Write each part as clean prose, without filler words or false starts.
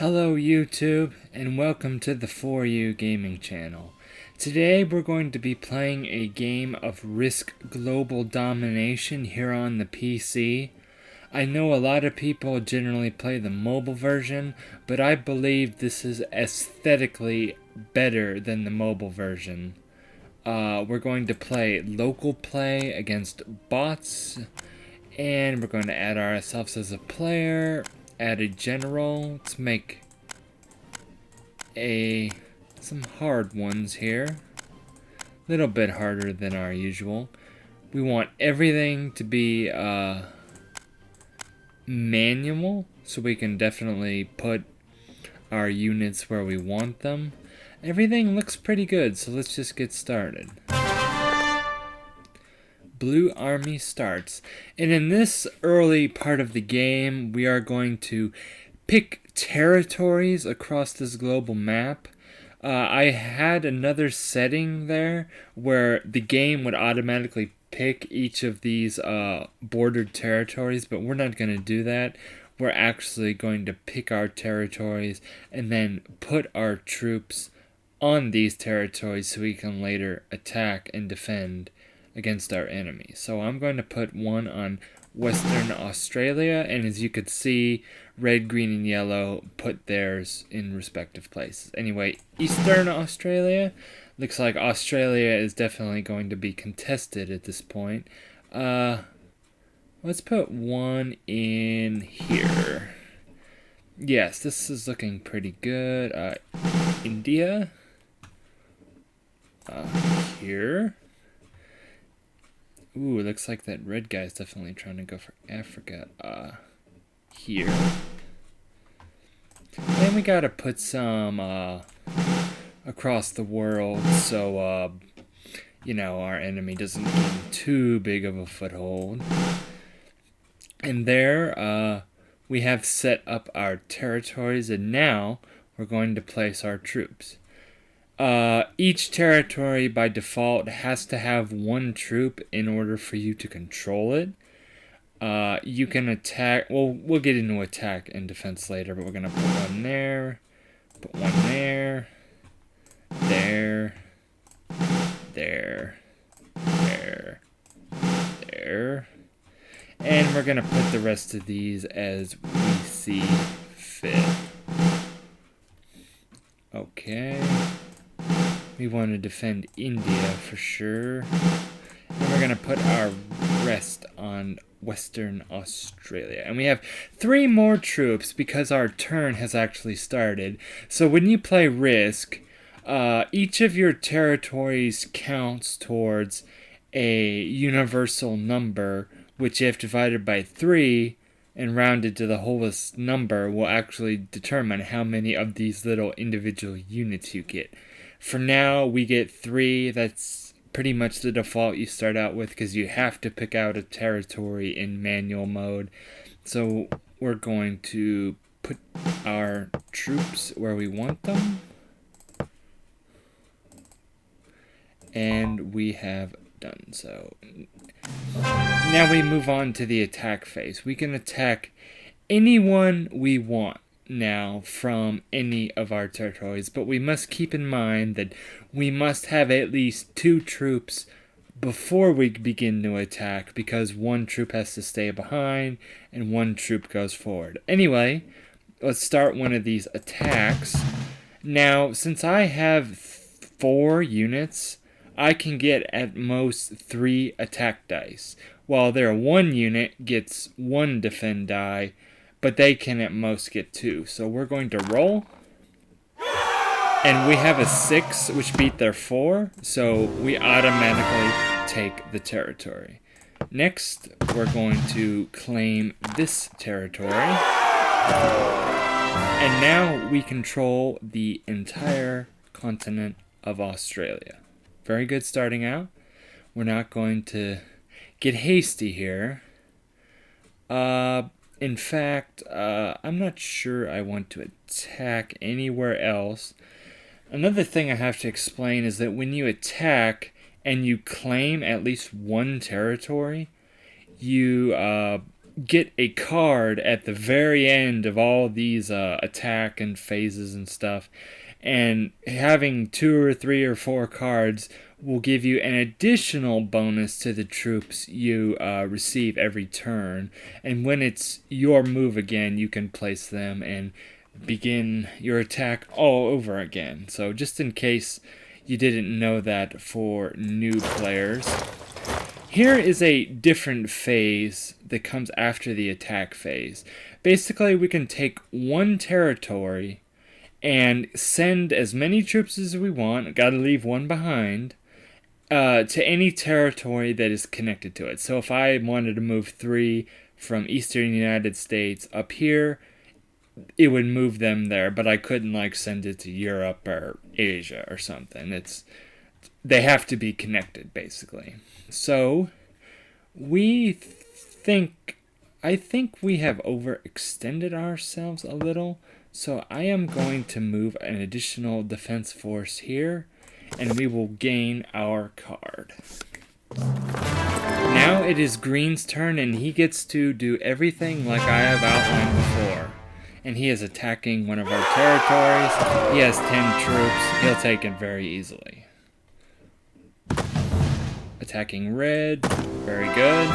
Hello YouTube, and welcome to the For You Gaming channel. Today we're going to be playing a game of Risk Global Domination here on the PC. I know a lot of people generally play the mobile version, but I believe this is aesthetically better than the mobile version. We're going to play local play against bots, and we're going to add ourselves as a player. Add a general. Let's make some hard ones here. A little bit harder than our usual. We want everything to be manual, so we can definitely put our units where we want them. Everything looks pretty good, so let's just get started. Blue Army starts, and in this early part of the game we are going to pick territories across this global map. I had another setting there where the game would automatically pick each of these bordered territories, but we're not going to do that. We're actually going to pick our territories and then put our troops on these territories so we can later attack and defend against our enemy. So I'm going to put one on Western Australia, and as you could see, red, green, and yellow put theirs in respective places. Anyway, Eastern Australia, looks like Australia is definitely going to be contested at this point. Let's put one in here. Yes, this is looking pretty good. India, here. Ooh, looks like that red guy's definitely trying to go for Africa. Here. Then we gotta put some, across the world so, our enemy doesn't gain too big of a foothold. And there, we have set up our territories, and now we're going to place our troops. Each territory by default has to have one troop in order for you to control it. You can attack, well, we'll get into attack and defense later, but we're going to put one there, put one there, there, there, and we're going to put the rest of these as we see fit. Okay. We want to defend India for sure. And we're going to put our rest on Western Australia. And we have 3 more troops because our turn has actually started. So when you play Risk, each of your territories counts towards a universal number, which if divided by 3 and rounded to the wholest number will actually determine how many of these little individual units you get. For now, we get 3. That's pretty much the default you start out with because you have to pick out a territory in manual mode. So we're going to put our troops where we want them. And we have done so. Now we move on to the attack phase. We can attack anyone we want now from any of our territories, but we must keep in mind that we must have at least 2 troops before we begin to attack, because one troop has to stay behind and one troop goes forward. Anyway, let's start one of these attacks. Now, since I have 4 units, I can get at most 3 attack dice, while their 1 unit gets 1 defend die, but they can at most get 2. So we're going to roll. And we have a 6, which beat their 4, so we automatically take the territory. Next, we're going to claim this territory. And now we control the entire continent of Australia. Very good starting out. We're not going to get hasty here. In fact, I'm not sure I want to attack anywhere else. Another thing I have to explain is that when you attack and you claim at least 1 territory, you get a card at the very end of all these attack and phases and stuff, and having 2 or 3 or 4 cards will give you an additional bonus to the troops you receive every turn. And when it's your move again, you can place them and begin your attack all over again. So just in case you didn't know that for new players, here is a different phase that comes after the attack phase. Basically, we can take one territory and send as many troops as we want, gotta leave one behind, to any territory that is connected to it. So if I wanted to move 3 from eastern United States up here, it would move them there, but I couldn't like send it to Europe or Asia or something. They have to be connected, basically. So I think we have overextended ourselves a little. So I am going to move an additional defense force here, and we will gain our card. Now it is Green's turn, and he gets to do everything like I have outlined before. And he is attacking one of our territories. He has 10 troops. He'll take it very easily. Attacking red. Very good.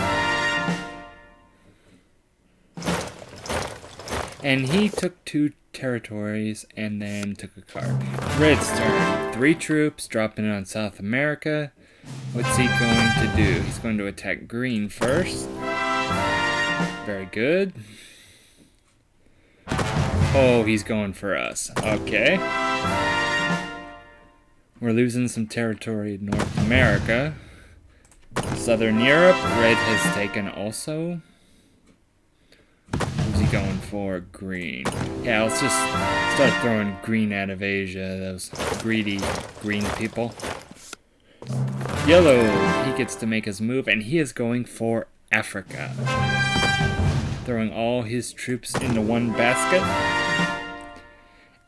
And he took 2 territories and then took a card. Red's turn. 3 troops, dropping it on South America. What's he going to do? He's going to attack green first. Very good. Oh, he's going for us. Okay. We're losing some territory in North America. Southern Europe, red has taken also. Who's he going for? Green. Yeah, let's just start throwing green out of Asia, those greedy green people. Yellow, he gets to make his move, and he is going for Africa. Throwing all his troops into one basket.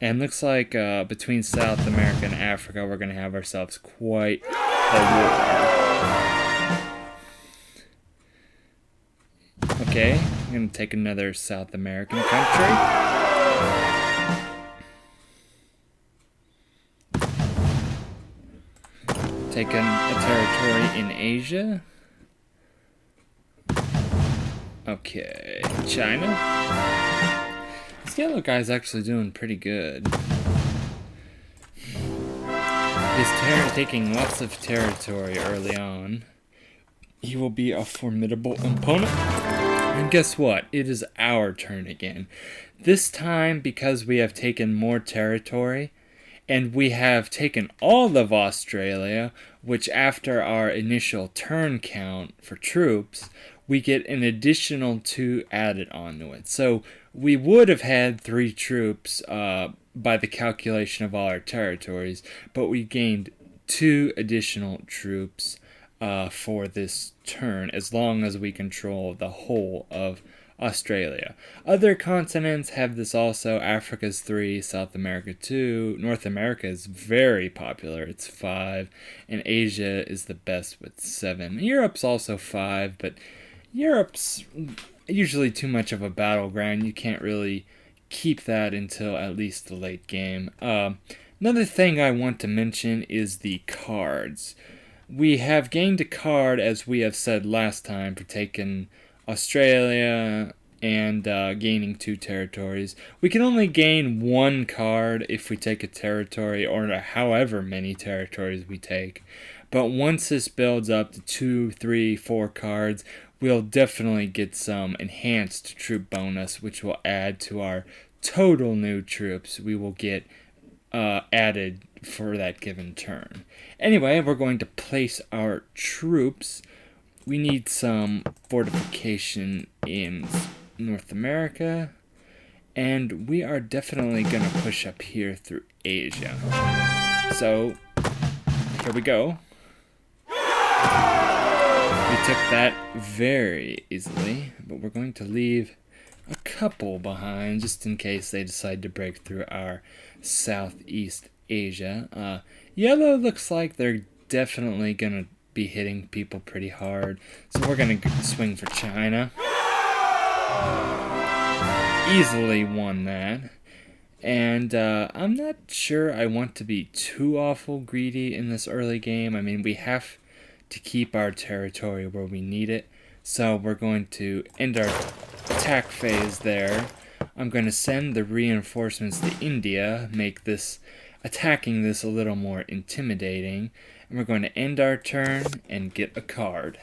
And looks like between South America and Africa, we're going to have ourselves quite a war. Okay, I'm going to take another South American country. Taking a territory in Asia. Okay, China. This yellow guy's actually doing pretty good. He's taking lots of territory early on. He will be a formidable opponent. And guess what? It is our turn again. This time, because we have taken more territory, and we have taken all of Australia, which after our initial turn count for troops, we get an additional 2 added onto it. So we would have had 3 troops by the calculation of all our territories, but we gained 2 additional troops for this turn, as long as we control the whole of Australia. Other continents have this also. Africa's 3, South America 2, North America is very popular, it's 5, and Asia is the best with 7. Europe's also 5, but Europe's usually too much of a battleground. You can't really keep that until at least the late game. Another thing I want to mention is the cards. We have gained a card, as we have said last time, for taking Australia and gaining 2 territories. We can only gain 1 card if we take a territory, or however many territories we take. But once this builds up to 2, 3, 4 cards, we'll definitely get some enhanced troop bonus, which will add to our total new troops we will get added for that given turn. Anyway, we're going to place our troops. We need some fortification in North America, and we are definitely going to push up here through Asia. So, here we go. We took that very easily, but we're going to leave a couple behind just in case they decide to break through our Southeast Asia. Yellow looks like they're definitely going to be hitting people pretty hard, so we're going to swing for China. Easily won that. And I'm not sure I want to be too awful greedy in this early game. I mean, we have to keep our territory where we need it. So we're going to end our attack phase there. I'm going to send the reinforcements to India, make this attacking this a little more intimidating. And we're going to end our turn and get a card.